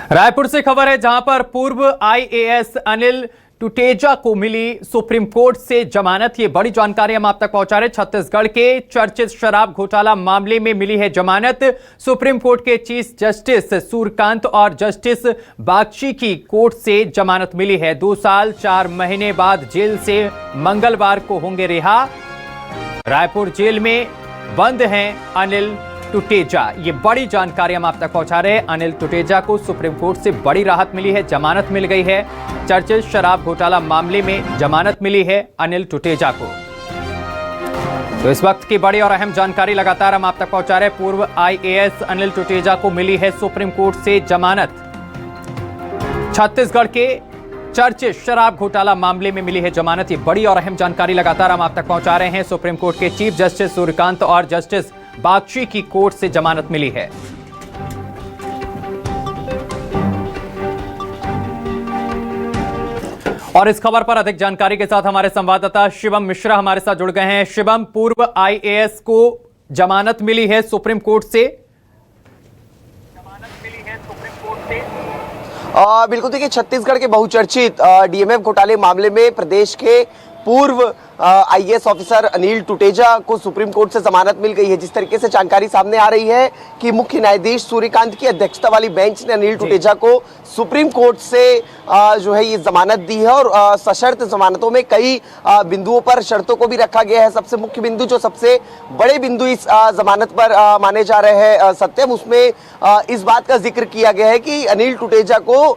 रायपुर से खबर है, जहां पर पूर्व आईएएस अनिल टुटेजा को मिली सुप्रीम कोर्ट से जमानत। ये बड़ी जानकारी हम आप तक पहुंचा रहे। छत्तीसगढ़ के चर्चित शराब घोटाला मामले में मिली है जमानत। सुप्रीम कोर्ट के चीफ जस्टिस सूर्यकांत और जस्टिस बागची की कोर्ट से जमानत मिली है। 2 साल 4 महीने बाद जेल से मंगलवार को होंगे रिहा। रायपुर जेल में बंद हैं अनिल टुटेजा। ये बड़ी जानकारी हम आप तक पहुंचा रहे हैं। अनिल टुटेजा को सुप्रीम कोर्ट से बड़ी राहत मिली है, जमानत मिल गई है। चर्चित शराब घोटाला मामले में जमानत मिली है अनिल टुटेजा को। तो इस वक्त की बड़ी और अहम जानकारी लगातार हम आप तक पहुंचा रहे हैं। पूर्व आईएएस अनिल टुटेजा को मिली है सुप्रीम कोर्ट से जमानत। छत्तीसगढ़ के चर्चित शराब घोटाला मामले में मिली है जमानत। ये बड़ी और अहम जानकारी लगातार हम आप तक पहुंचा रहे हैं। सुप्रीम कोर्ट के चीफ जस्टिस सूर्यकांत और जस्टिस बागची की कोर्ट से जमानत मिली है। और इस खबर पर अधिक जानकारी के साथ हमारे संवाददाता शिवम मिश्रा हमारे साथ जुड़ गए हैं। शिवम, पूर्व आईएएस को जमानत मिली है सुप्रीम कोर्ट से। बिल्कुल, देखिए, छत्तीसगढ़ के बहुचर्चित डीएमएफ घोटाले मामले में प्रदेश के पूर्व आईएएस ऑफिसर अनिल टुटेजा को सुप्रीम कोर्ट से जमानत मिल गई है। जिस तरीके से जानकारी सामने आ रही है कि मुख्य न्यायाधीश सूर्यकांत की अध्यक्षता वाली बेंच ने अनिल टुटेजा को सुप्रीम कोर्ट से जो है ये जमानत दी है। और सशर्त जमानतों में कई बिंदुओं पर शर्तों को भी रखा गया है। सबसे मुख्य बिंदु, जो सबसे बड़े बिंदु इस जमानत पर माने जा रहे हैं सत्यम, उसमें इस बात का जिक्र किया गया है कि अनिल टुटेजा को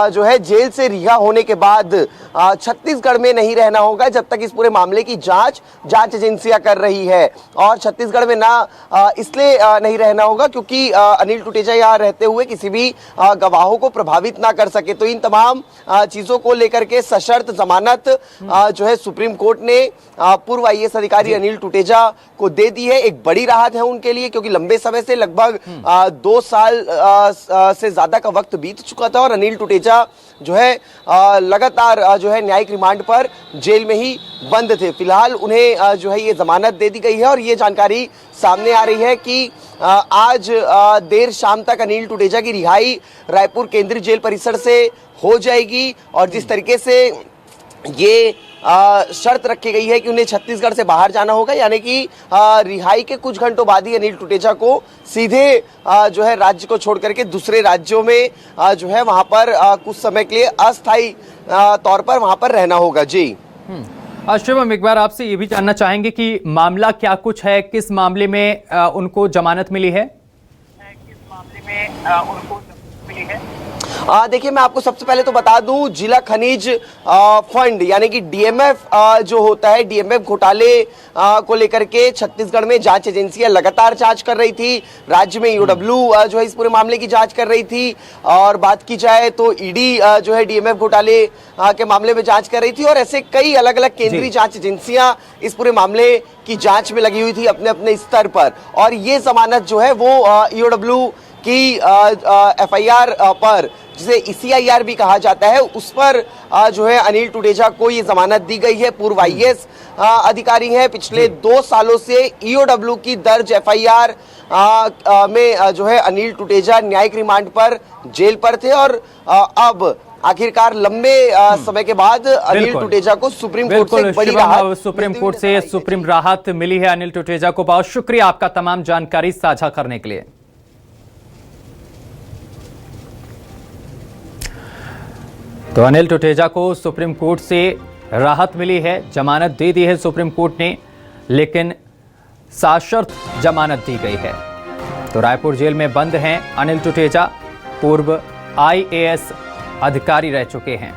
जो है जेल से रिहा होने के बाद छत्तीसगढ़ में नहीं रहना होगा जब तक इस पूरे मामले की जांच एजेंसियां कर रही है। और छत्तीसगढ़ में ना इसलिए नहीं रहना होगा क्योंकि अनिल टुटेजा यहाँ रहते हुए किसी भी गवाहों को प्रभावित ना कर सके। तो इन तमाम चीजों को लेकर के सशर्त जमानत जो है सुप्रीम कोर्ट ने पूर्व आईएएस अधिकारी अनिल टुटेजा को दे दी है। एक बड़ी राहत है उनके लिए, क्योंकि लंबे समय से लगभग 2 साल से ज्यादा का वक्त बीत चुका था और अनिल टुटेजा जो है लगातार जो है न्यायिक रिमांड पर जेल में ही बंद थे। फिलहाल उन्हें जो है ये जमानत दे दी गई है और ये जानकारी सामने आ रही है कि आज देर शाम तक अनिल टुटेजा की रिहाई रायपुर केंद्रीय जेल परिसर से हो जाएगी। और जिस तरीके से ये शर्त रखी गई है कि उन्हें छत्तीसगढ़ से बाहर जाना होगा, यानी कि रिहाई के कुछ घंटों बाद ही अनिल टुटेजा को सीधे जो है राज्य को छोड़ करके दूसरे राज्यों में जो है वहां पर कुछ समय के लिए अस्थायी तौर पर वहां पर रहना होगा। जी शिवम, एक बार आपसे ये भी जानना चाहेंगे कि मामला क्या कुछ है, किस मामले में उनको जमानत मिली है? देखिए, मैं आपको सबसे पहले तो बता दूं, जिला खनिज फंड यानी कि डीएमएफ जो होता है, डीएमएफ घोटाले को लेकर के छत्तीसगढ़ में जांच एजेंसियां लगातार जांच कर रही थी। राज्य में ईओडब्ल्यू जो है इस पूरे मामले की जांच कर रही थी। और बात की जाए तो ईडी जो है डीएमएफ घोटाले के मामले में जांच कर रही थी। और ऐसे कई अलग अलग केंद्रीय जांच एजेंसियां इस पूरे मामले की जांच में लगी हुई थी अपने अपने स्तर पर। और ये जमानत जो है वो ईओडब्ल्यू की एफआईआर पर, जिसे ईसीआईआर भी कहा जाता है, उस पर जो है अनिल टुटेजा को ये जमानत दी गई है। पूर्व आईएएस अधिकारी हैं, पिछले 2 सालों से ईओडब्ल्यू की दर्ज एफआईआर में जो है अनिल टुटेजा न्यायिक रिमांड पर जेल पर थे। और अब आखिरकार लंबे समय के बाद अनिल टुटेजा को सुप्रीम कोर्ट से बड़ी राहत, सुप्रीम कोर्ट से सुप्रीम राहत मिली है अनिल टुटेजा को। बहुत शुक्रिया आपका तमाम जानकारी साझा करने के लिए। तो अनिल टुटेजा को सुप्रीम कोर्ट से राहत मिली है, जमानत दे दी है सुप्रीम कोर्ट ने, लेकिन सशर्त जमानत दी गई है। तो रायपुर जेल में बंद हैं अनिल टुटेजा, पूर्व आईएएस अधिकारी रह चुके हैं।